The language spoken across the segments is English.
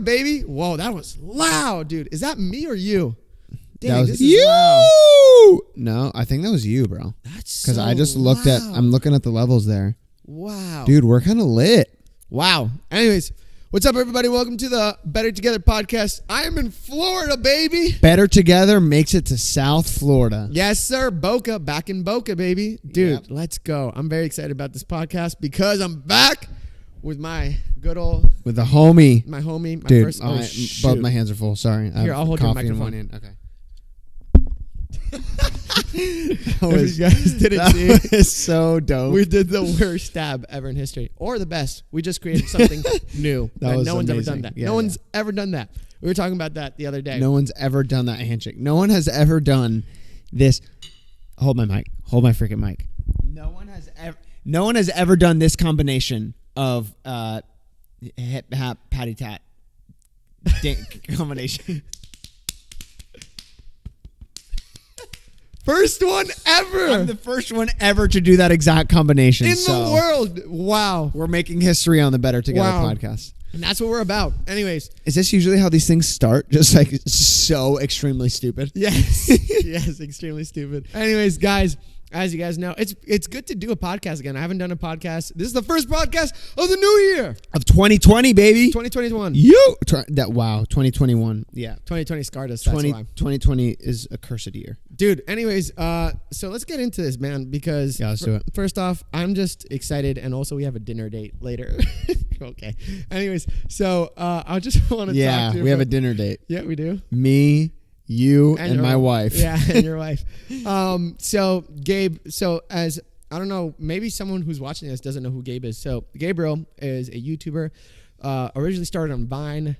Florida, baby. Whoa, that was loud, dude. Is that me or you? Dang, that was this you. is loud. No, I think that was you, bro. That's Because so I just looked loud. I'm looking at the levels there. Wow. Dude, we're kind of lit. Wow. Anyways, what's up, everybody? Welcome to the Better Together podcast. I am in Florida, baby. Better Together makes it to South Florida. Yes, sir. Boca. Back in Boca, baby. Dude, Yep. Let's go. I'm very excited about this podcast because I'm back with my good old, With a homie. my homie, my Dude, first. both my hands are full. Sorry. I Here, have I'll hold your coffee in one microphone. hand. Okay. If you guys didn't see That it, was so dope. we did the worst stab ever in history, or the best. We just created something new. That was no one's ever amazing. done that. Yeah, no yeah. one's ever done that. We were talking about that the other day. No one's ever done that handshake. No one has ever done this. Hold my mic. Hold my freaking mic. No one has ever done this combination of hip hop patty tat combination. First one ever I'm the first one ever to do that exact combination. in the world. Wow. We're making history on the Better Together Wow. podcast. And that's what we're about. Anyways, Is this usually how these things start? Just like so extremely stupid. yes. Yes, extremely stupid. Anyways, guys, as you guys know, it's good to do a podcast again. I haven't done a podcast. This is the first podcast of the new year. Of 2020, baby. 2021. Wow, 2021. Yeah. 2020 scarred us. That's why. 2020 is a cursed year. Dude, anyways, so let's get into this, man, because Yeah, let's do it. First off, I'm just excited, and also we have a dinner date later. Okay. Anyways, so I just want to Yeah, talk to you. we have a dinner date. Yeah, we do. Me, you, and your my wife. Yeah, and your wife. So Gabe, as I don't know, maybe someone who's watching this doesn't know who Gabe is. So Gabriel is a YouTuber, originally started on Vine.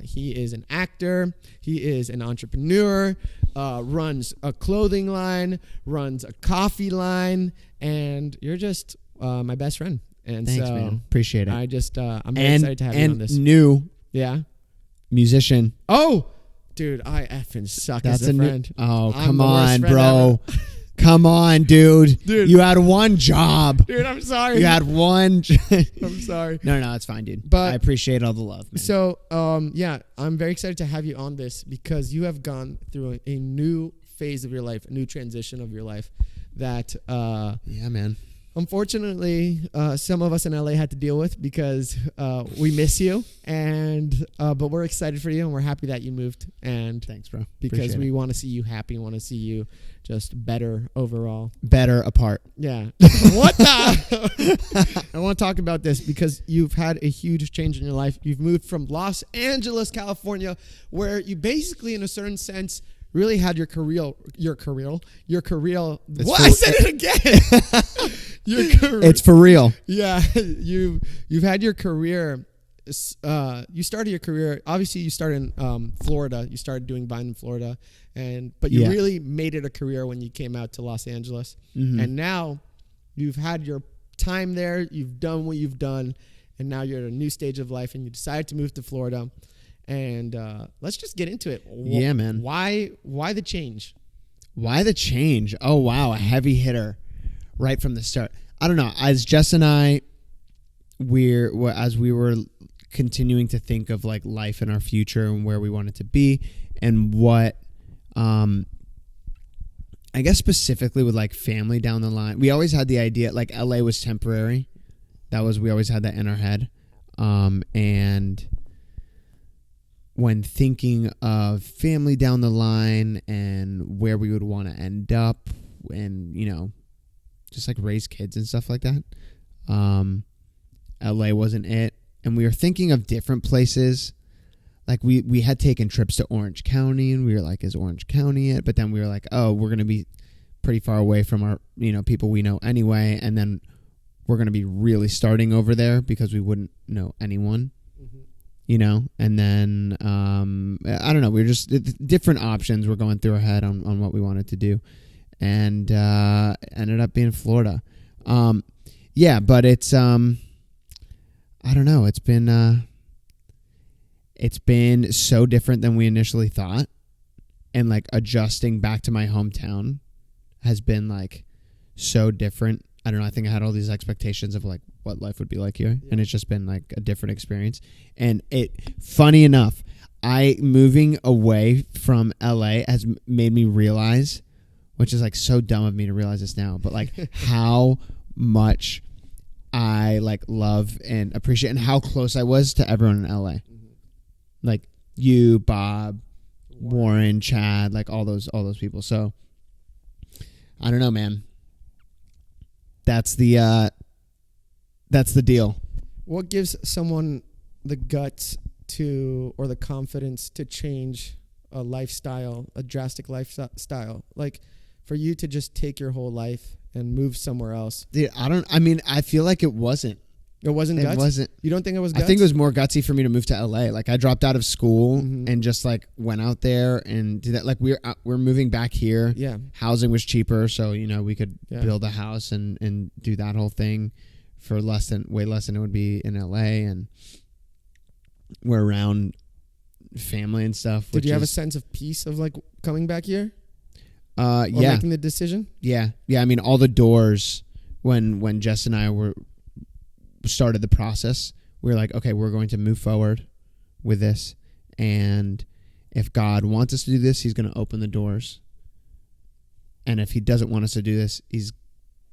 He is an actor. He is an entrepreneur, runs a clothing line, runs a coffee line, and you're just my best friend. And Thanks, so man. Appreciate it. I just, I'm very excited to have you on this. New Yeah. musician. Oh, dude, I effing suck That's as a new. friend. Oh, I'm come the worst on, friend bro. Come on, dude. Dude. You had one job. Dude, I'm sorry. You had one. I'm sorry. No, it's fine, dude. But- I appreciate all the love, man. So, yeah, I'm very excited to have you on this because you have gone through a new phase of your life, a new transition of your life that, yeah, man. unfortunately, some of us in LA had to deal with because we miss you, and but we're excited for you, and we're happy that you moved, and Thanks, bro. because Appreciate we it. want to see you happy, want to see you just better overall. Better apart. Yeah. What the? I want to talk about this because you've had a huge change in your life. You've moved from Los Angeles, California, where you basically, in a certain sense, really had your career. What? I said it again. Your career. It's for real. Yeah. You've had your career. You started your career. Obviously, you started in Florida. You started doing Vine in Florida, but you Yeah. really made it a career when you came out to Los Angeles. Mhm. And now you've had your time there. You've done what you've done, and now you're at a new stage of life, and you decided to move to Florida. And let's just get into it. Yeah, man. Why the change? Why the change? Oh, wow. A heavy hitter right from the start. I don't know. As Jess and I, as we were continuing to think of like life and our future and where we wanted to be and what, I guess specifically with like family down the line, we always had the idea like LA was temporary. We always had that in our head. And when thinking of family down the line and where we would want to end up and, just like raise kids and stuff like that, LA wasn't it. And we were thinking of different places. Like we had taken trips to Orange County and we were like, is Orange County it? But then we were like, oh, we're going to be pretty far away from our, people we know anyway. And then we're going to be really starting over there because we wouldn't know anyone. And then, I don't know, we were just different options were going through our head on what we wanted to do and, ended up being Florida. Yeah, but it's, I don't know. It's been so different than we initially thought. And like adjusting back to my hometown has been like so different. I don't know. I think I had all these expectations of like what life would be like here, and it's just been like a different experience. And funny enough, moving away from LA has made me realize, which is like so dumb of me to realize this now, but like how much I like love and appreciate, and how close I was to everyone in LA, like you, Bob, Warren, Chad, like all those people. So I don't know, man. That's the deal. What gives someone the guts or the confidence to change a drastic lifestyle? Like for you to just take your whole life and move somewhere else. Dude, I feel like it wasn't. It wasn't guts? It wasn't. You don't think it was guts? I think it was more gutsy for me to move to LA. Like I dropped out of school and just like went out there and did that. Like we're moving back here. Yeah. Housing was cheaper, so we could build a house and do that whole thing for way less than it would be in LA, and we're around family and stuff. Did you have a sense of peace of like coming back here? Yeah. Making the decision? Yeah. Yeah, I mean all the doors when Jess and I started the process, we were like, okay, we're going to move forward with this, and if God wants us to do this, he's going to open the doors, and if he doesn't want us to do this, he's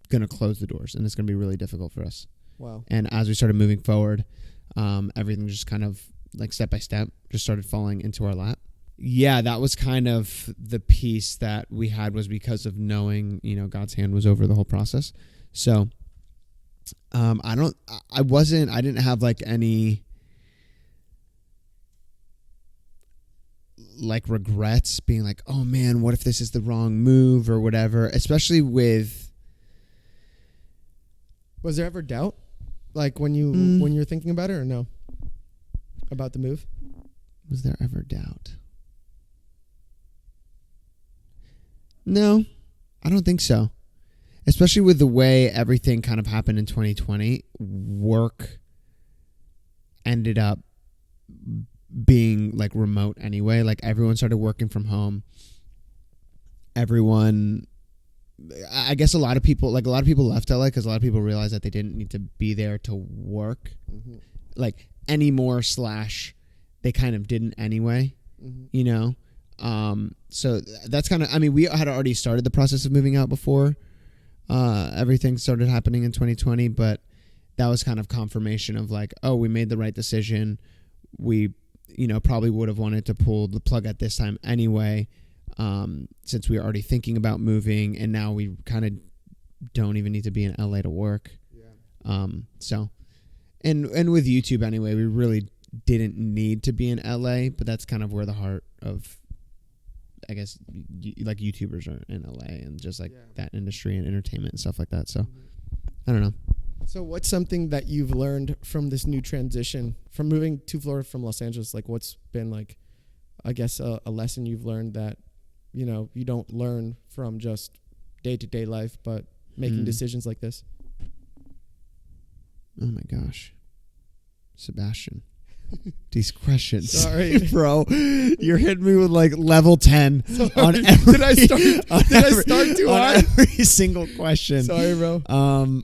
going to close the doors, and it's going to be really difficult for us. Wow. And as we started moving forward, everything just kind of like step by step just started falling into our lap. Yeah, that was kind of the piece that we had, was because of knowing, God's hand was over the whole process. So I didn't have like any like regrets being like, oh man, what if this is the wrong move or whatever, especially with. Was there ever doubt? Like when you're thinking about it, or no? About the move? Was there ever doubt? No, I don't think so. Especially with the way everything kind of happened in 2020, work ended up being like remote anyway. Like everyone started working from home. I guess a lot of people left LA because a lot of people realized that they didn't need to be there to work like anymore, / they kind of didn't anyway, so that's kind of, we had already started the process of moving out before everything started happening in 2020, but that was kind of confirmation of like, oh, we made the right decision. We, probably would have wanted to pull the plug at this time anyway, since we were already thinking about moving, and now we kind of don't even need to be in LA to work. Yeah. So, and with YouTube anyway, we really didn't need to be in LA, but that's kind of where the heart of, I guess, like YouTubers are in LA, and just like that industry and entertainment and stuff like that. So I don't know. So what's something that you've learned from this new transition from moving to Florida from Los Angeles? Like what's been like, I guess, a lesson you've learned that, you don't learn from just day-to-day life, but making decisions like this? Oh my gosh. Sebastian. These questions. Sorry, bro. You're hitting me with like level 10 on every. Did I start too hard? Every single question. Sorry, bro.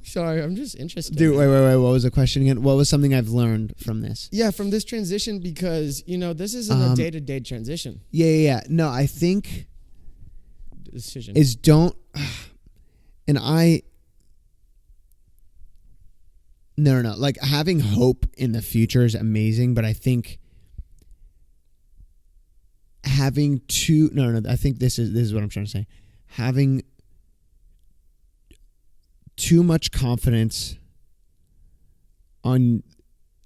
Sorry, I'm just interested. Dude, wait. What was the question again? What was something I've learned from this? Yeah, from this transition, because this isn't a day-to-day transition. Yeah. No, I think decision is don't, and I. No. Like having hope in the future is amazing, but I think having I think this is what I'm trying to say. Having too much confidence on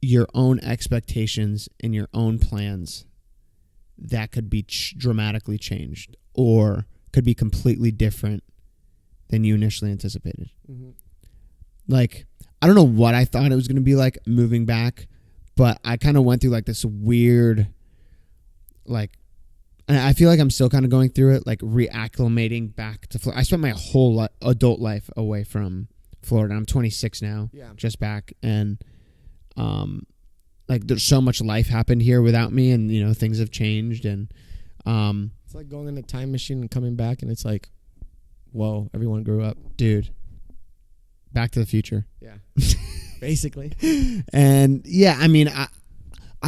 your own expectations and your own plans that could be dramatically changed, or could be completely different than you initially anticipated. Mm-hmm. Like, I don't know what I thought it was going to be like moving back, but I kind of went through like this weird, like, and I feel like I'm still kind of going through it, like reacclimating back to Florida. I spent my whole adult life away from Florida. I'm 26 now, just back, and like there's so much life happened here without me, and things have changed, and it's like going in a time machine and coming back, and it's like, whoa, everyone grew up, dude. Back to the Future. Yeah. Basically. And yeah, I mean, I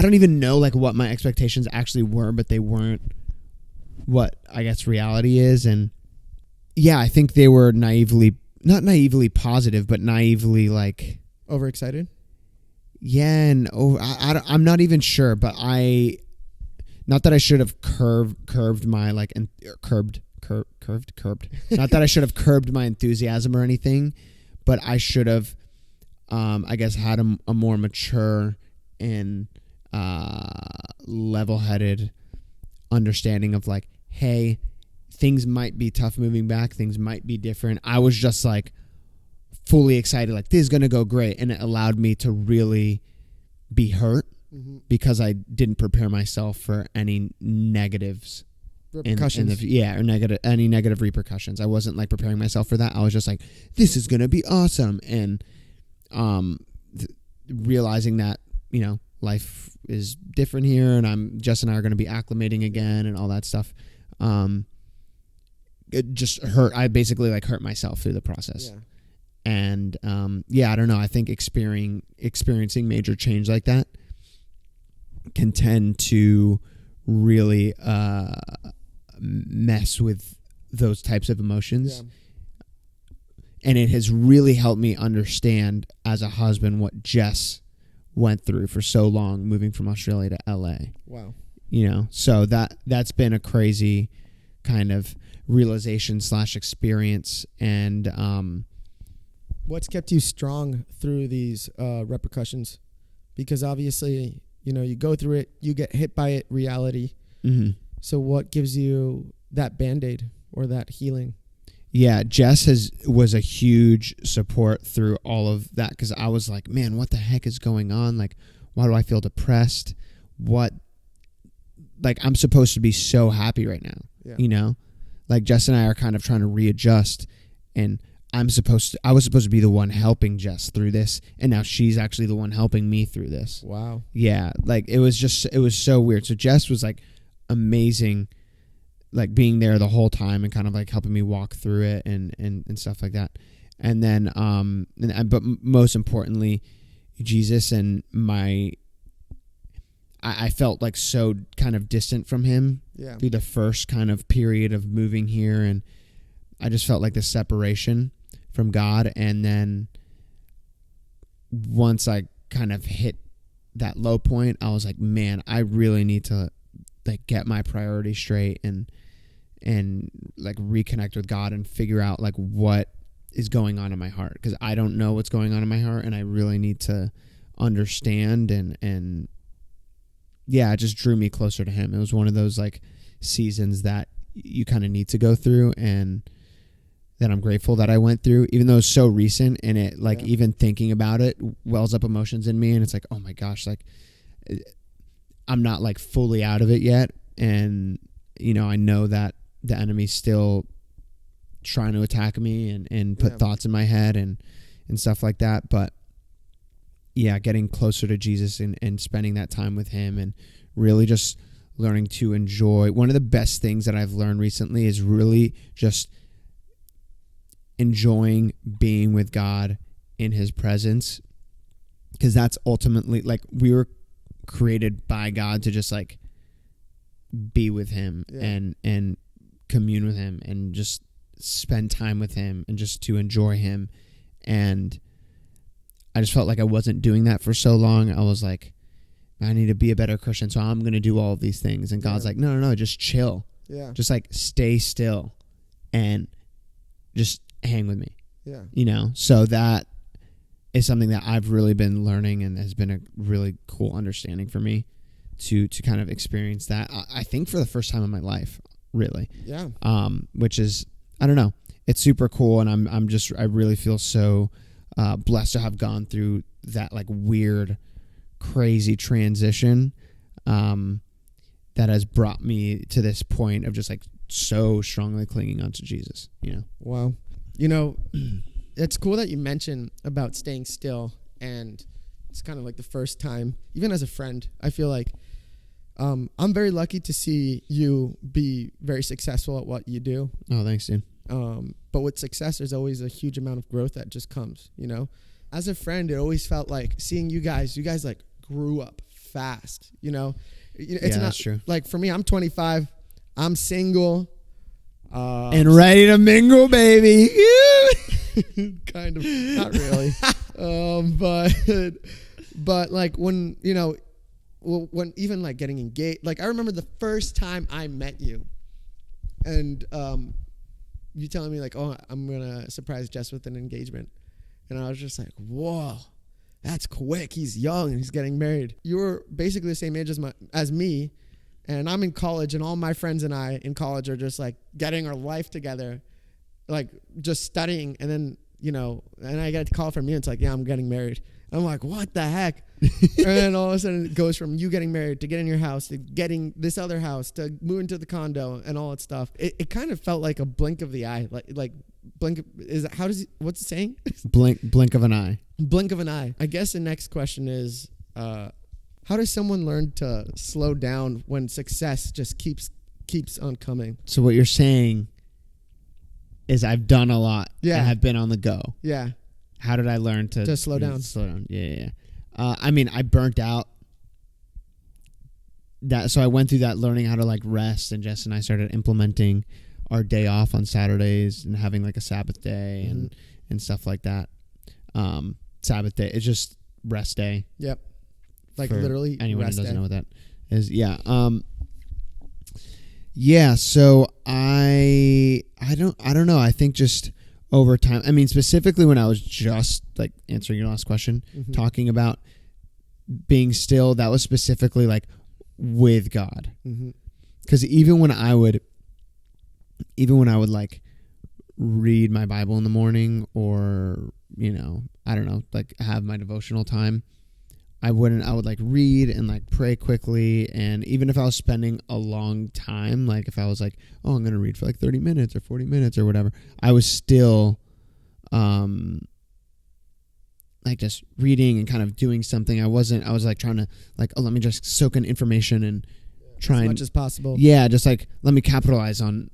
don't even know like what my expectations actually were, but they weren't what I guess reality is. And yeah, I think they were not naively positive, but naively like overexcited. Yeah, and I'm not even sure, but not that I should have curbed my like curbed. Not that I should have curbed my enthusiasm or anything, but I should have, I guess, had a more mature and level-headed understanding of like, hey, things might be tough moving back, things might be different. I was just like fully excited, like this is gonna go great, and it allowed me to really be hurt because I didn't prepare myself for any negatives. Repercussions. Or any negative repercussions. I wasn't like preparing myself for that. I was just like, this is gonna be awesome, and realizing that life is different here, and Jess and I are gonna be acclimating again, and all that stuff. It just hurt. I basically like hurt myself through the process. Yeah. And I don't know. I think experiencing major change like that can tend to really mess with those types of emotions. Yeah. And it has really helped me understand as a husband what Jess went through for so long, moving from Australia to LA. Wow. So that's been a crazy kind of realization / experience. And what's kept you strong through these repercussions? Because obviously, you go through it, you get hit by it, reality. Mm-hmm. So what gives you that Band-Aid or that healing? Yeah, Jess was a huge support through all of that, because I was like, man, what the heck is going on? Like, why do I feel depressed? I'm supposed to be so happy right now, yeah. Like Jess and I are kind of trying to readjust, and I was supposed to be the one helping Jess through this, and now she's actually the one helping me through this. Wow. Yeah, like it was so weird. So Jess was like amazing, like being there the whole time and kind of like helping me walk through it and stuff like that. And then but most importantly, Jesus and I felt like so kind of distant from him through the first kind of period of moving here, and I just felt like the separation from God. And then once I kind of hit that low point, I was like, man, I really need to like get my priorities straight and like reconnect with God and figure out like what is going on in my heart, because I don't know what's going on in my heart, and I really need to understand. And yeah, it just drew me closer to him. It was one of those like seasons that you kind of need to go through, and that I'm grateful that I went through, even though it's so recent, and it like even thinking about it wells up emotions in me, and it's like, oh my gosh, like I'm not like fully out of it yet, and I know that the enemy's still trying to attack me and put thoughts in my head and stuff like that. But yeah, getting closer to Jesus and spending that time with him and really just learning to enjoy. One of the best things that I've learned recently is really just enjoying being with God in his presence, because that's ultimately like we were created by God to just like be with him and commune with him and just spend time with him and just to enjoy him. And I just felt like I wasn't doing that for so long. I was like, I need to be a better Christian, so I'm going to do all of these things. And God's like, no, just chill. Yeah. Just like stay still and just hang with me. Yeah. So that is something that I've really been learning, and has been a really cool understanding for me to kind of experience that. I think for the first time in my life, really. Yeah. Which is, I don't know, it's super cool, and I really feel so blessed to have gone through that like weird, crazy transition that has brought me to this point of just like so strongly clinging onto Jesus. Wow. It's cool that you mentioned about staying still, and it's kind of like the first time, even as a friend, I feel like I'm very lucky to see you be very successful at what you do. Oh, thanks, dude. But with success, there's always a huge amount of growth that just comes, As a friend, it always felt like seeing you guys like grew up fast, It's that's true. Like for me, I'm 25, I'm single. And ready to mingle, baby. Kind of, not really. But like when, when even like getting engaged, like I remember the first time I met you and, you telling me like, oh, I'm going to surprise Jess with an engagement. And I was just like, whoa, that's quick. He's young and he's getting married. You were basically the same age as me. And I'm in college and all my friends and I in college are just like getting our life together, like just studying. And then, and I get a call from you. It's like, yeah, I'm getting married. I'm like, what the heck? And then all of a sudden it goes from you getting married to getting your house to getting this other house to moving to the condo and all that stuff. It kind of felt like a blink of the eye, like blink. What's it saying? Blink of an eye. Blink of an eye. I guess the next question is, how does someone learn to slow down when success just keeps on coming? So what you're saying is I've done a lot. Yeah. And have been on the go. Yeah. How did I learn to slow down? Slow down. Yeah. I mean, I burnt out. So I went through that learning how to like rest, and Jess and I started implementing our day off on Saturdays and having like a Sabbath day and stuff like that. Sabbath day, it's just rest day. Yep. Like literally anyone who rest doesn't day. know what that is. Yeah. Yeah. So I don't know. I think just over time, I mean, specifically when I was just like answering your last question, talking about being still, that was specifically like with God. Because even when I would like read my Bible in the morning or, I don't know, like have my devotional time, I would like read and like pray quickly. And even if I was spending a long time, like if I was like, oh, I'm going to read for like 30 minutes or 40 minutes or whatever, I was still, like just reading and kind of doing something. I was like trying to like, oh, let me just soak in information and try as much as possible. Yeah. Just like, let me capitalize on,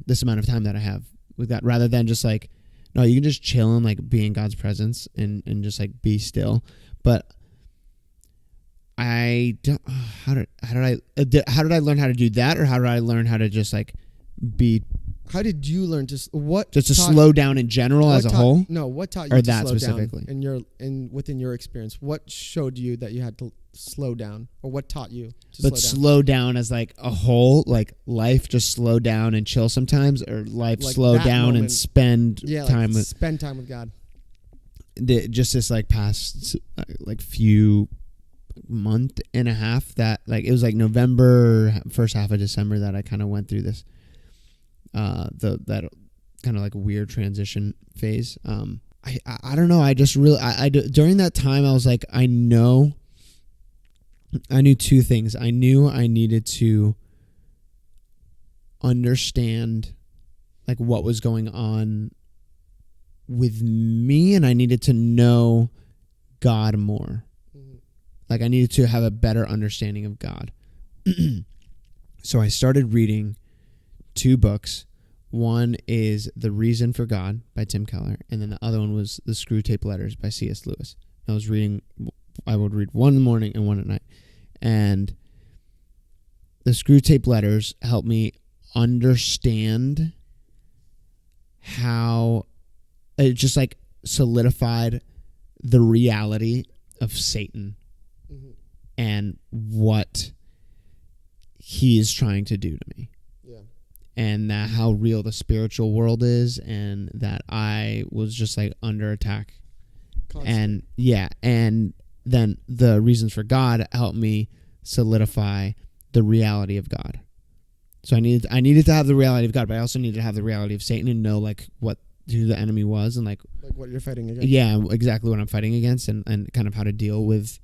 this amount of time that I have with that, rather than just like, no, you can just chill and like be in God's presence and just like be still. But I don't. How did I learn how to do that, or how did I learn how to just like be? How did you learn to slow down in general as a whole? No, what taught you or to that slow specifically down within your experience? What showed you that you had to slow down, or what taught you to but slow down as like a whole, like life just slow down and chill sometimes, or life like slow down moment, and spend time with spend time with God. Just this like past like few month and a half that like it was like November, first half of December that I kind of went through this that kind of like weird transition phase. I don't know, I just really during that time I was like, I knew two things. I knew I needed to understand like what was going on with me, and I needed to know God more. Like I needed to have a better understanding of God. So I started reading 2 books. One is The Reason for God by Tim Keller, and then the other one was The Screw Tape Letters by C.S. Lewis. I would read one in the morning and one at night. And the Screw Tape Letters helped me understand how it just like solidified the reality of Satan and what he is trying to do to me. Yeah. And that how real the spiritual world is, and that I was just like under attack. Constant. And then The Reasons for God helped me solidify the reality of God. So I needed to have the reality of God, but I also needed to have the reality of Satan and know like who the enemy was, and like what you're fighting against. Yeah, exactly what I'm fighting against, and kind of how to deal with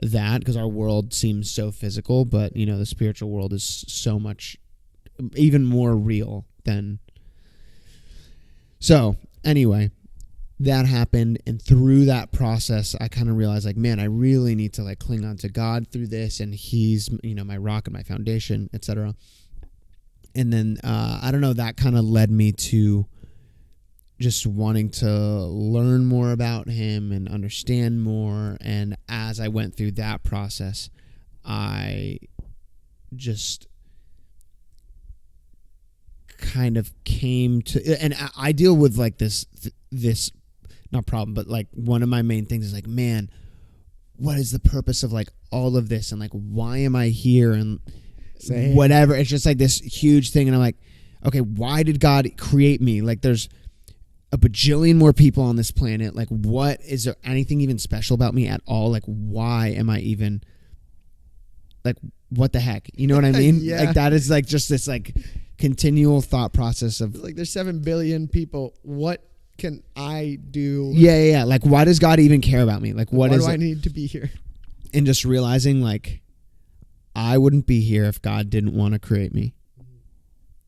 that, because our world seems so physical, but the spiritual world is so much even more real than. So anyway, that happened, and through that process I kind of realized like, man, I really need to like cling on to God through this, and he's my rock and my foundation, etc. And then I don't know, that kind of led me to just wanting to learn more about him and understand more. And as I went through that process, I just kind of came to, and I deal with like this not problem, but like one of my main things is like, man, what is the purpose of like all of this, and like why am I here, and whatever. It's just like this huge thing, and I'm like, okay, why did God create me? Like there's a bajillion more people on this planet. Like, what is there anything even special about me at all? Like, why am I even, like, what the heck? You know what I mean? Yeah. Like that is like just this like continual thought process of like there's 7 billion people. What can I do? Yeah. Like, why does God even care about me? Like, why do I need to be here? And just realizing like I wouldn't be here if God didn't want to create me.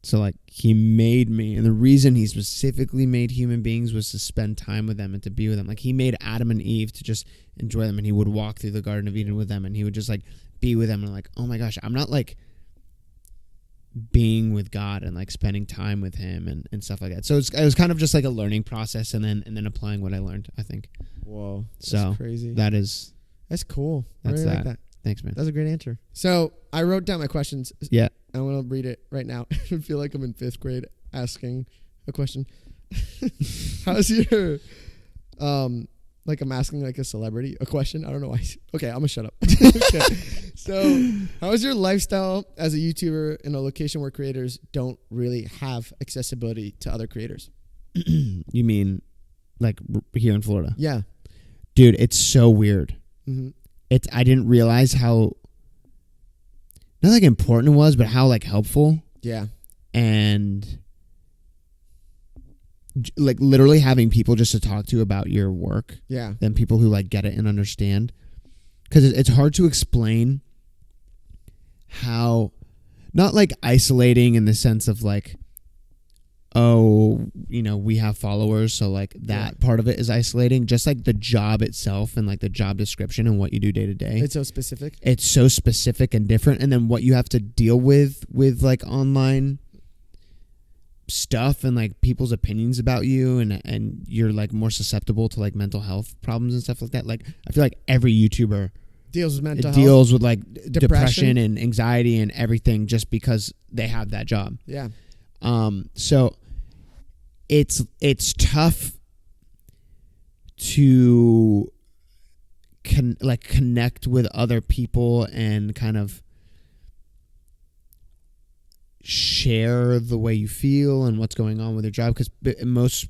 So like he made me, and the reason he specifically made human beings was to spend time with them and to be with them. Like he made Adam and Eve to just enjoy them, and he would walk through the Garden of Eden with them, and he would just like be with them, and like, oh my gosh, I'm not like being with God and like spending time with him and stuff like that. So it was kind of just like a learning process, and then applying what I learned, I think. Whoa, that's so crazy. That's cool. That's I really like that. that. Thanks, man. That's a great answer. So I wrote down my questions. Yeah. I'm going to read it right now. I feel like I'm in 5th grade asking a question. How's your, like I'm asking like a celebrity a question. I don't know why. Okay, I'm going to shut up. Okay. So how is your lifestyle as a YouTuber in a location where creators don't really have accessibility to other creators? You mean like here in Florida? Yeah. Dude, it's so weird. Mm-hmm. I didn't realize how, not like important it was, but how like helpful. Yeah. And like literally having people just to talk to about your work. Yeah. Than people who like get it and understand. Because it's hard to explain how, not like isolating in the sense of like, oh, you know, we have followers, so like that part of it is isolating. Just like the job itself and like the job description and what you do day to day. It's so specific. It's so specific and different. And then what you have to deal with like online stuff and like people's opinions about you, and you're like more susceptible to like mental health problems and stuff like that. Like I feel like every YouTuber deals with mental health. Deals with like depression and anxiety and everything just because they have that job. Yeah. So it's tough to connect with other people and kind of share the way you feel and what's going on with your job, because most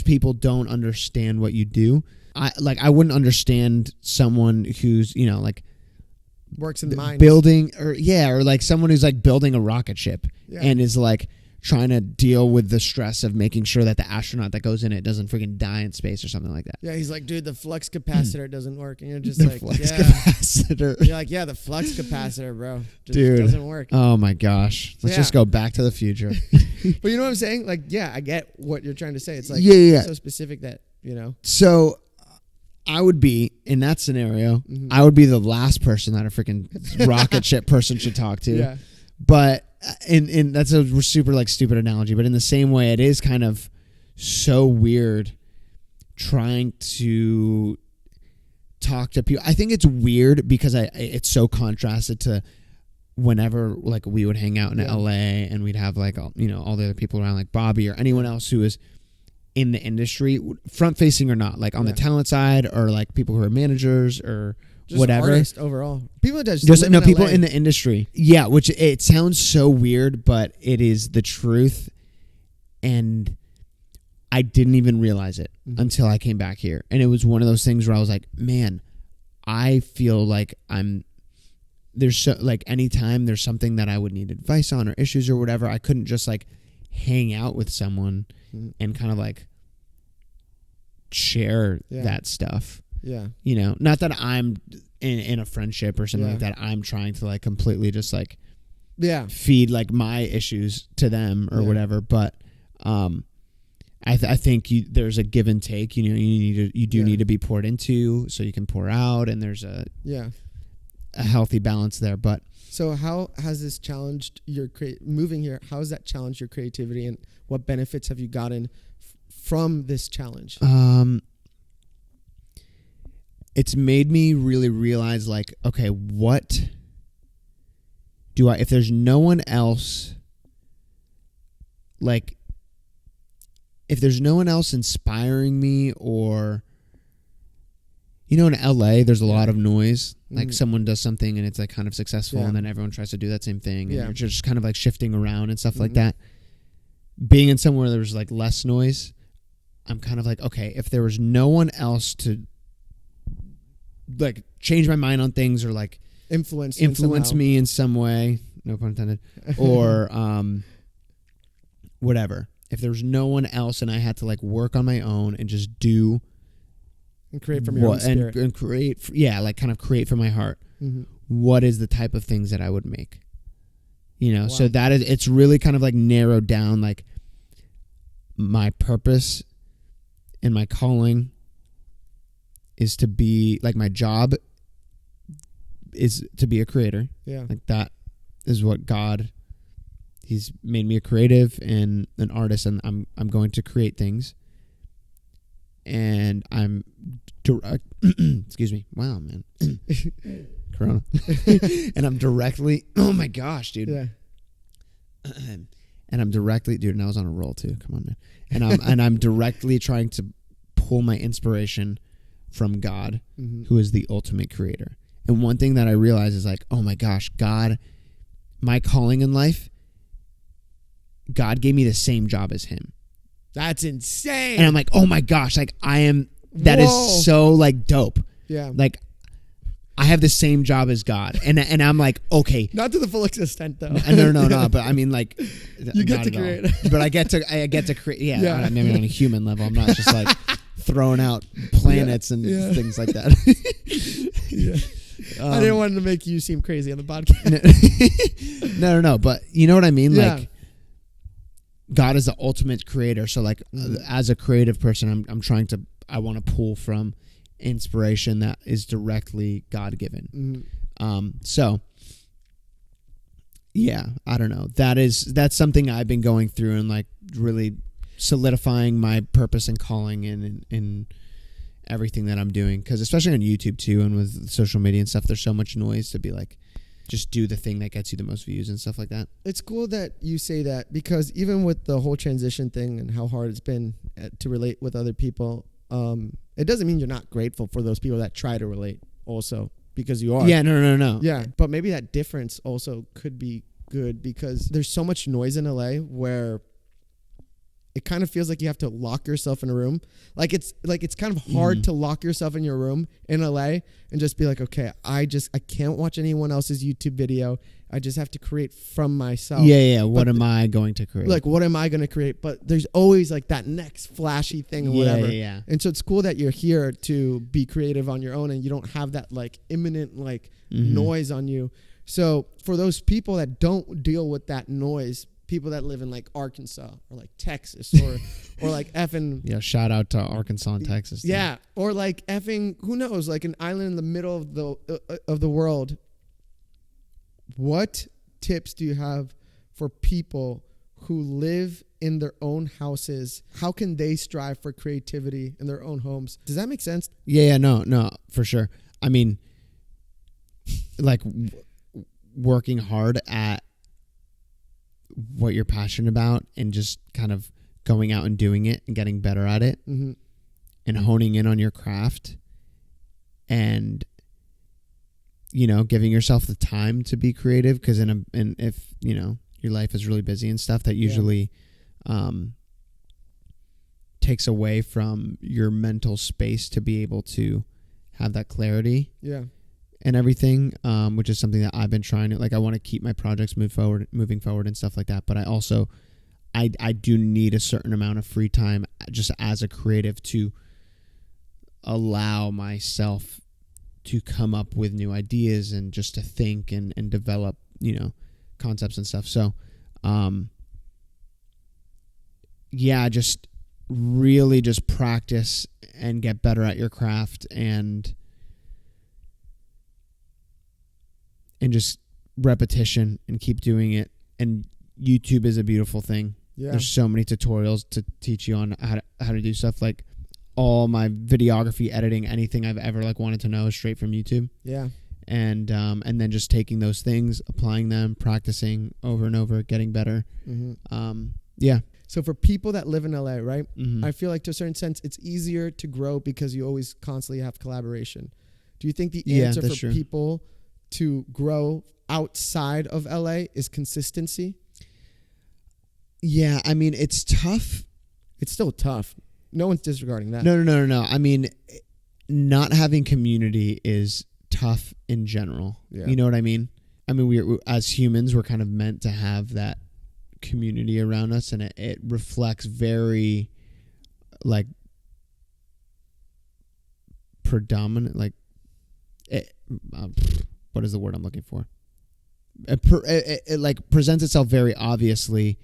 people don't understand what you do. I wouldn't understand someone who's, you know, like works in the mines, building or like someone who's like building a rocket ship and is like trying to deal with the stress of making sure that the astronaut that goes in it doesn't freaking die in space or something like that. Yeah, he's like, dude, the flux capacitor doesn't work. And you're just the like, flux yeah. capacitor. You're like, yeah, the flux capacitor, bro. Just Dude. doesn't work. Oh my gosh. Let's just go back to the future. But you know what I'm saying? Like, yeah, I get what you're trying to say. It's like so specific that, you know. So I would be, in that scenario, I would be the last person that a freaking rocket ship person should talk to. Yeah. But in that's a super like stupid analogy, but in the same way, it is kind of so weird trying to talk to people. I think it's weird because it's so contrasted to whenever like we would hang out in LA and we'd have like all the other people around, like Bobby or anyone else who is in the industry, front facing or not, like on the talent side, or like people who are managers or just whatever. Artists overall, people that people in the industry. Yeah, which it sounds so weird, but it is the truth. And I didn't even realize it until I came back here, and it was one of those things where I was like, man, I feel like anytime there's something that I would need advice on or issues or whatever, I couldn't just like hang out with someone and kind of like share that stuff. Yeah. You know, not that I'm in a friendship or something like that. I'm trying to like completely just like feed like my issues to them or whatever. But I think there's a give and take. You know, you do need to be poured into so you can pour out, and there's a a healthy balance there. But so how has this challenged your moving here? How has that challenged your creativity, and what benefits have you gotten from this challenge? It's made me really realize, like, okay, what do I, if there's no one else, like, if there's no one else inspiring me, or, you know, in LA, there's a lot of noise. Like someone does something and it's like kind of successful, and then everyone tries to do that same thing, and you're just kind of like shifting around and stuff like that. Being in somewhere there's like less noise, I'm kind of like, okay, if there was no one else to like change my mind on things, or like influence me in some way, no pun intended, or whatever. If there was no one else and I had to like work on my own and just do and create from your own spirit and create, like kind of create from my heart, what is the type of things that I would make? You know, so that is, it's really kind of like narrowed down, like my purpose and my calling is to be, like, my job is to be a creator. Yeah. Like, that is what God, he's made me a creative and an artist, and I'm going to create things. And I'm excuse me. Wow, man. Corona. And I'm directly, oh my gosh, dude. Yeah. And I'm directly, dude, and I was on a roll too. Come on, man. And I'm directly trying to pull my inspiration from God, who is the ultimate creator. And one thing that I realize is like, oh my gosh, God, my calling in life, God gave me the same job as him. That's insane. And I'm like, oh my gosh, like that is so like dope. Yeah. Like I have the same job as God. And I'm like, okay. Not to the full extent though. No. But I mean, like, you get to create. But I get to create. Yeah. I mean, on a human level, I'm not just like throwing out planets and things like that. I didn't want to make you seem crazy on the podcast. No. But you know what I mean? Yeah. Like, God is the ultimate creator. So like as a creative person, I want to pull from inspiration that is directly God given. So yeah, I don't know. That's something I've been going through and like really solidifying my purpose and calling in everything that I'm doing. Cause especially on YouTube too, and with social media and stuff, there's so much noise to be like, just do the thing that gets you the most views and stuff like that. It's cool that you say that, because even with the whole transition thing and how hard it's been to relate with other people, it doesn't mean you're not grateful for those people that try to relate also, because you are. Yeah, no. Yeah, but maybe that difference also could be good, because there's so much noise in LA where it kind of feels like you have to lock yourself in a room. It's kind of hard to lock yourself in your room in LA and just be like, okay, I can't watch anyone else's YouTube video. I just have to create from myself. Yeah. What am I going to create? Like, what am I going to create? But there's always like that next flashy thing or whatever. Yeah. And so it's cool that you're here to be creative on your own, and you don't have that like imminent like noise on you. So for those people that don't deal with that noise, people that live in like Arkansas or like Texas or like effing shout out to Arkansas and Texas. Yeah, or like effing, who knows, like an island in the middle of the world. What tips do you have for people who live in their own houses? How can they strive for creativity in their own homes? Does that make sense? Yeah, no, for sure. I mean, like working hard at what you're passionate about and just kind of going out and doing it and getting better at it and honing in on your craft and, you know, giving yourself the time to be creative. Because if, you know, your life is really busy and stuff, that usually takes away from your mental space to be able to have that clarity. Yeah. And everything, which is something that I've been trying to, like, I want to keep my projects moving forward and stuff like that. But I also, I do need a certain amount of free time just as a creative to allow myself to come up with new ideas and just to think and develop, you know, concepts and stuff. So, just really just practice and get better at your craft and and just repetition and keep doing it. And YouTube is a beautiful thing. Yeah. There's so many tutorials to teach you on how to do stuff. Like all my videography, editing, anything I've ever like wanted to know is straight from YouTube. Yeah. And then just taking those things, applying them, practicing over and over, getting better. Mm-hmm. Yeah. So for people that live in LA, right? Mm-hmm. I feel like to a certain sense, it's easier to grow because you always constantly have collaboration. Do you think the answer for true. people to grow outside of LA is consistency? Yeah, I mean, it's tough. It's still tough. No one's disregarding that. No. I mean, not having community is tough in general. Yeah. You know what I mean? I mean, we as humans, we're kind of meant to have that community around us, and it reflects very, like, predominant, like, what is the word I'm looking for? It like presents itself very obviously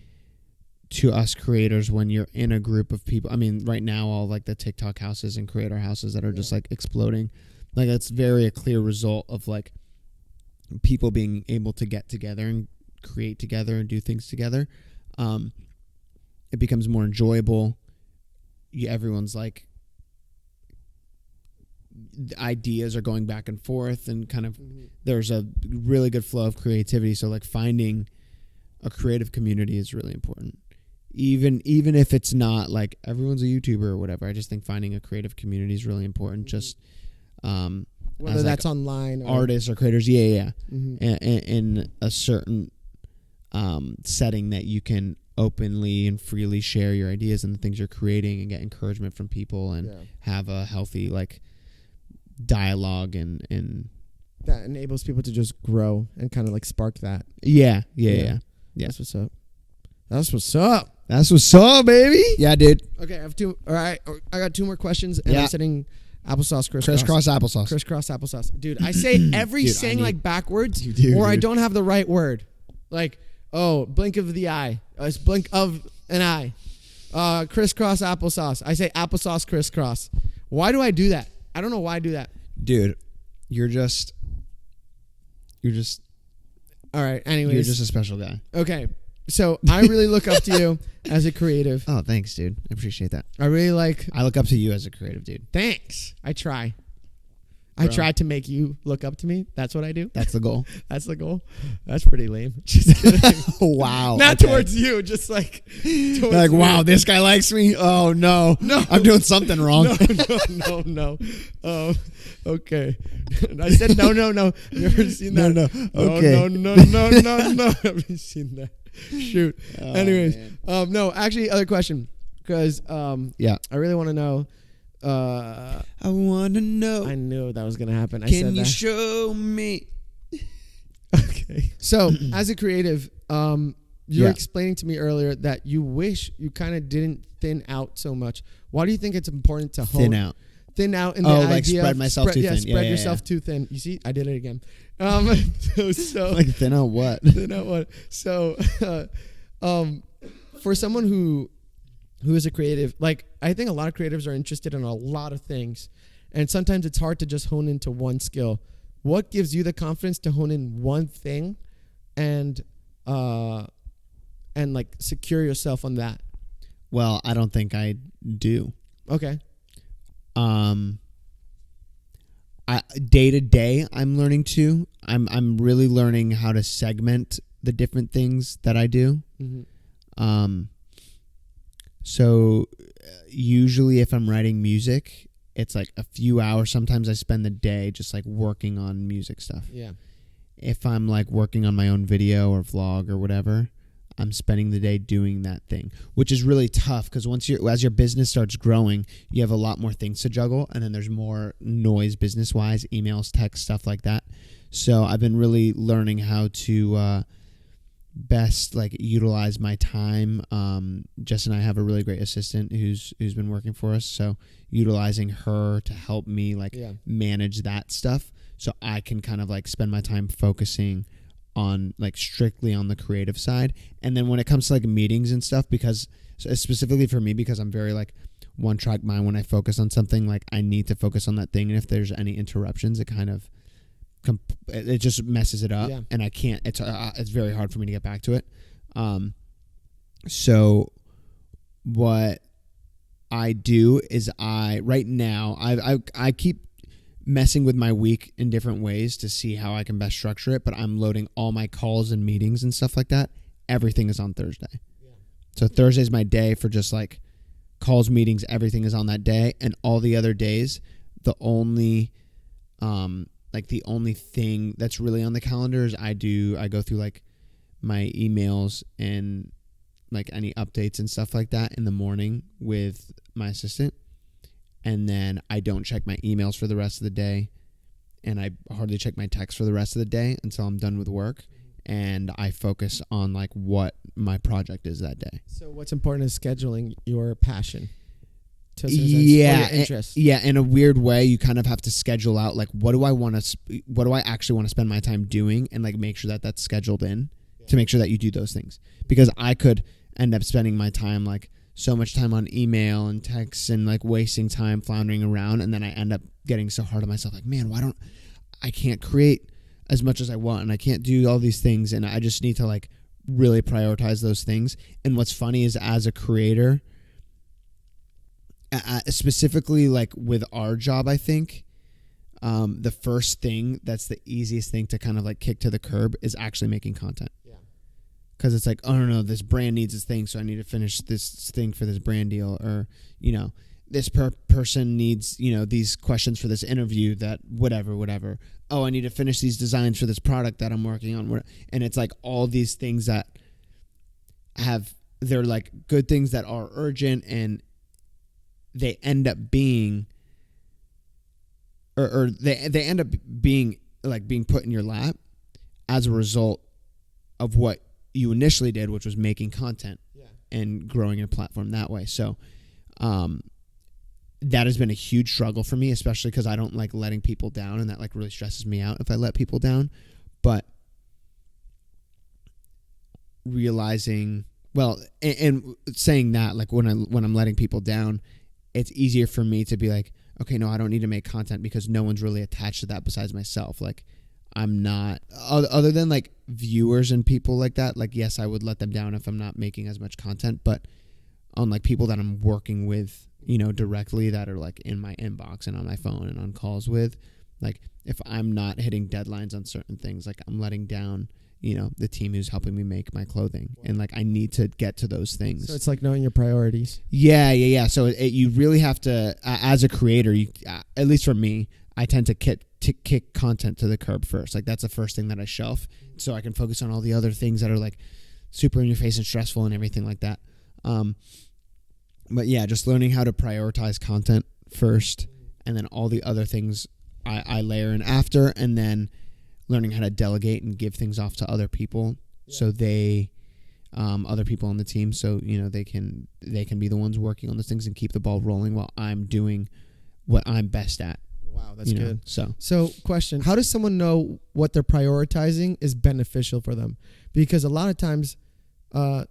to us creators when you're in a group of people. I mean, right now, all like the TikTok houses and creator houses that are just like exploding, like it's very a clear result of like people being able to get together and create together and do things together. It becomes more enjoyable. Everyone's like ideas are going back and forth, and kind of there's a really good flow of creativity. So like finding a creative community is really important. Even if it's not like everyone's a YouTuber or whatever, I just think finding a creative community is really important. Just whether that's like online, or artists or creators, yeah, mm-hmm. in a certain setting that you can openly and freely share your ideas and the things you're creating and get encouragement from people and have a healthy like dialogue and that enables people to just grow and kind of like spark that. Yeah. That's what's up. That's what's up, baby. Yeah, dude. Okay, I have two. All right, I got two more questions, and I'm sitting applesauce crisscross. Crisscross applesauce. Dude, I say every saying like backwards, or I don't have the right word. Like, blink of the eye. It's blink of an eye. Crisscross applesauce. I say applesauce crisscross. Why do I do that? I don't know why I do that. Dude, you're just all right, anyways. You're just a special guy. Okay. So I really look up to you as a creative. Oh, thanks, dude. I appreciate that. I look up to you as a creative, dude. Thanks. I try. Bro. I try to make you look up to me. That's what I do. That's the goal. That's the goal. That's pretty lame. Just kidding. Wow. Not towards you, just like towards like, me. wow, this guy likes me. Oh no. I'm doing something wrong. No. Okay. I said no. Never seen that. No. Okay. No. Haven't seen that. Shoot. Oh, anyways, man. no, actually, other question, because I really want to know. I want to know. I knew that was gonna happen. Can you show me? Okay. So, as a creative, you were explaining to me earlier that you wish you kind of didn't thin out so much. Why do you think it's important to thin out? Thin out in the idea like spread myself too thin. Spread yourself too thin. You see, I did it again. So like thin out what? Thin out what? So, for someone who is a creative, like I think a lot of creatives are interested in a lot of things, and sometimes it's hard to just hone into one skill. What gives you the confidence to hone in one thing, and like secure yourself on that? Well, I don't think I do. Okay. Day to day, I'm learning to. I'm really learning how to segment the different things that I do. Mm-hmm. So usually if I'm writing music, it's like a few hours. Sometimes I spend the day just like working on music stuff. Yeah. If I'm like working on my own video or vlog or whatever, I'm spending the day doing that thing, which is really tough because as your business starts growing, you have a lot more things to juggle, and then there's more noise business-wise, emails, text, stuff like that. So I've been really learning how to best like utilize my time. Jess and I have a really great assistant who's been working for us, so utilizing her to help me like manage that stuff, so I can kind of like spend my time focusing on like strictly on the creative side. And then when it comes to like meetings and stuff, because specifically for me, because I'm very like one track mind, when I focus on something, like I need to focus on that thing, and if there's any interruptions, it kind of it just messes it up, Yeah. and I can't. It's very hard for me to get back to it. So what I do is right now I keep messing with my week in different ways to see how I can best structure it, but I'm loading all my calls and meetings and stuff like that. Everything is on Thursday. Yeah. So Thursday is my day for just like calls, meetings, everything is on that day, and all the other days, the only thing that's really on the calendar is I go through like my emails and like any updates and stuff like that in the morning with my assistant. And then I don't check my emails for the rest of the day. And I hardly check my texts for the rest of the day until I'm done with work. And I focus on like what my project is that day. So what's important is scheduling your passion. Yeah, your interest. In a weird way, you kind of have to schedule out like what do I actually want to spend my time doing, and like make sure that that's scheduled in to make sure that you do those things. Because I could end up spending my time like so much time on email and texts and like wasting time floundering around, and then I end up getting so hard on myself like, man, I can't create as much as I want, and I can't do all these things, and I just need to like really prioritize those things. And what's funny is as a creator, specifically like with our job, I think the first thing that's the easiest thing to kind of like kick to the curb is actually making content. Yeah. Because it's like, oh no, this brand needs this thing, so I need to finish this thing for this brand deal, or this person needs these questions for this interview, that whatever. Oh, I need to finish these designs for this product that I'm working on, and it's like all these things that they're like good things that are urgent, and they end up being or they end up being like being put in your lap as a result of what you initially did, which was making content and growing your platform that way. So that has been a huge struggle for me, especially because I don't like letting people down, and that like really stresses me out if I let people down. But realizing, and saying that, like when I'm letting people down, it's easier for me to be like, okay, no, I don't need to make content because no one's really attached to that besides myself. Like I'm not, other than like viewers and people like that, like yes, I would let them down if I'm not making as much content, but on like people that I'm working with, directly, that are like in my inbox and on my phone and on calls with, like if I'm not hitting deadlines on certain things, like I'm letting down the team who's helping me make my clothing. And like, I need to get to those things. So it's like knowing your priorities. Yeah. So you really have to, as a creator, at least for me, I tend to kick content to the curb first. Like that's the first thing that I shelf, so I can focus on all the other things that are like super in your face and stressful and everything like that. But yeah, just learning how to prioritize content first, and then all the other things I layer in after, and then learning how to delegate and give things off to other people, so they, other people on the team, so they can be the ones working on those things and keep the ball rolling while I'm doing what I'm best at. Wow, that's good. So question: how does someone know what they're prioritizing is beneficial for them? Because a lot of times,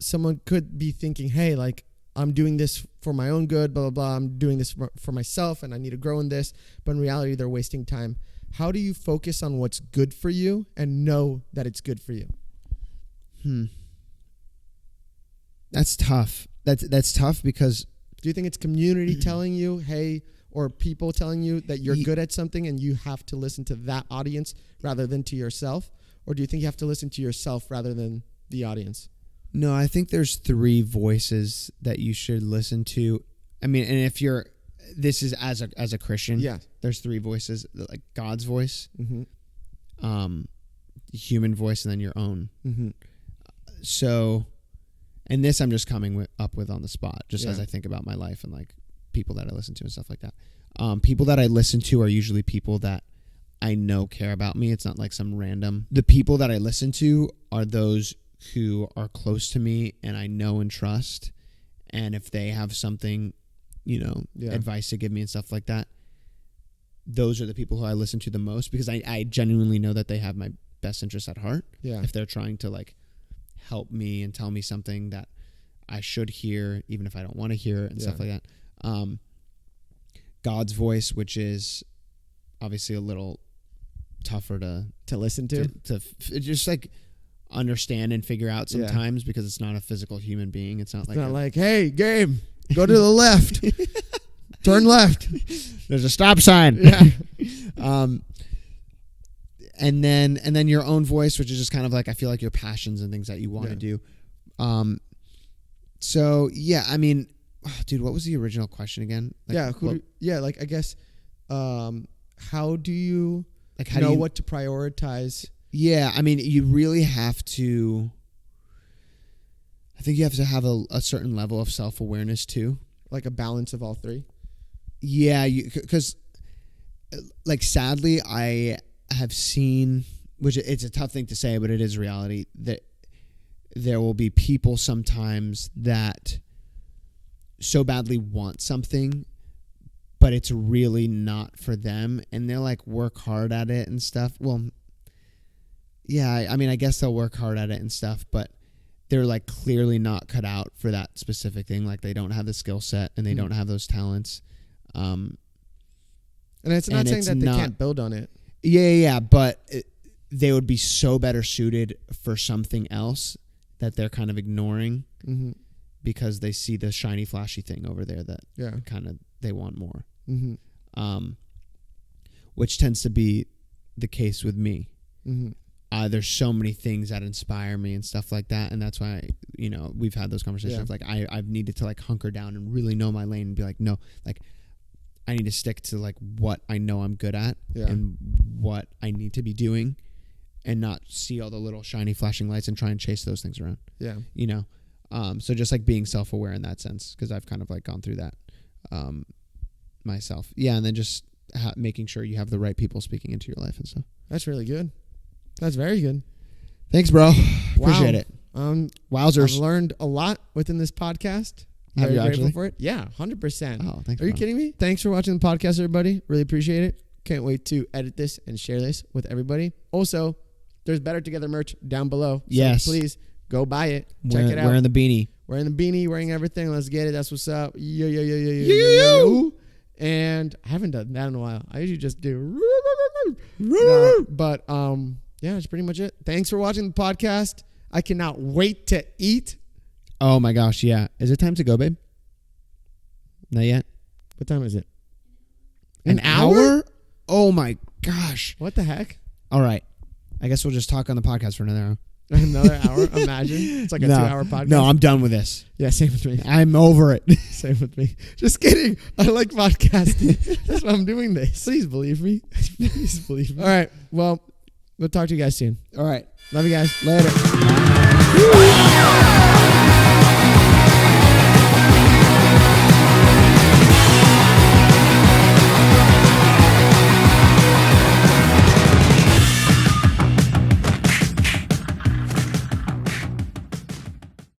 someone could be thinking, "Hey, like I'm doing this for my own good, blah blah blah. I'm doing this for myself, and I need to grow in this." But in reality, they're wasting time. How do you focus on what's good for you and know that it's good for you? That's tough. That's tough because... Do you think it's community telling you, hey, or people telling you that you're good at something and you have to listen to that audience rather than to yourself? Or do you think you have to listen to yourself rather than the audience? No, I think there's three voices that you should listen to. I mean, and if you're... This is as a Christian. Yeah. There's three voices, like God's voice, human voice, and then your own. Mm-hmm. So, and this I'm just coming up with on the spot, just as I think about my life and like people that I listen to and stuff like that. People that I listen to are usually people that I know care about me. It's not like some random. The people that I listen to are those who are close to me and I know and trust. And if they have something, advice to give me and stuff like that, those are the people who I listen to the most, because I genuinely know that they have my best interests at heart. Yeah. If they're trying to like help me and tell me something that I should hear, even if I don't want to hear it and stuff like that. God's voice, which is obviously a little tougher to listen to. Just like understand and figure out sometimes because it's not a physical human being. It's not like hey, Gabe, go to the left. Turn left. There's a stop sign. Yeah. And then your own voice, which is just kind of like, I feel like your passions and things that you want to do. So yeah, I mean, dude, what was the original question again? Like, I guess, how do you know what to prioritize? Yeah, I mean, you really have to. I think you have to have a certain level of self-awareness too, like a balance of all three. Yeah, because like sadly, I have seen, which it's a tough thing to say, but it is reality, that there will be people sometimes that so badly want something, but it's really not for them, and they'll like work hard at it and stuff. Well, yeah, I mean, I guess they'll work hard at it and stuff, but they're like clearly not cut out for that specific thing. Like they don't have the skill set and they don't have those talents. And it's not saying that they can't build on it. Yeah, but they would be so better suited for something else that they're kind of ignoring because they see the shiny, flashy thing over there that kind of they want more. Which tends to be the case with me. There's so many things that inspire me and stuff like that, and that's why we've had those conversations. Like I've needed to like hunker down and really know my lane and be like, no, like I need to stick to like what I know I'm good at and what I need to be doing, and not see all the little shiny flashing lights and try and chase those things around. So just like being self-aware in that sense, because I've kind of like gone through that myself. And then just making sure you have the right people speaking into your life and stuff. That's really good. That's very good. Thanks, bro. Appreciate it. Wowzers. I've learned a lot within this podcast. Have you grateful actually? for it. Yeah, 100%. Oh, thanks. Are you kidding me? Thanks for watching the podcast, everybody. Really appreciate it. Can't wait to edit this and share this with everybody. Also, there's Better Together merch down below. So yes. Please go buy it. Check it out. Wearing the beanie. Wearing the beanie, wearing everything. Let's get it. That's what's up. Yo. And I haven't done that in a while. I usually just do. But that's pretty much it. Thanks for watching the podcast. I cannot wait to eat. Oh my gosh, yeah. Is it time to go, babe? Not yet. What time is it? An hour? Oh my gosh. What the heck? All right. I guess we'll just talk on the podcast for another hour. Another hour? Imagine. It's like a 2-hour podcast. No, I'm done with this. Yeah, same with me. I'm over it. Same with me. Just kidding. I like podcasting. That's why I'm doing this. Please believe me. Please believe me. All right. Well, we'll talk to you guys soon. All right. Love you guys. Later.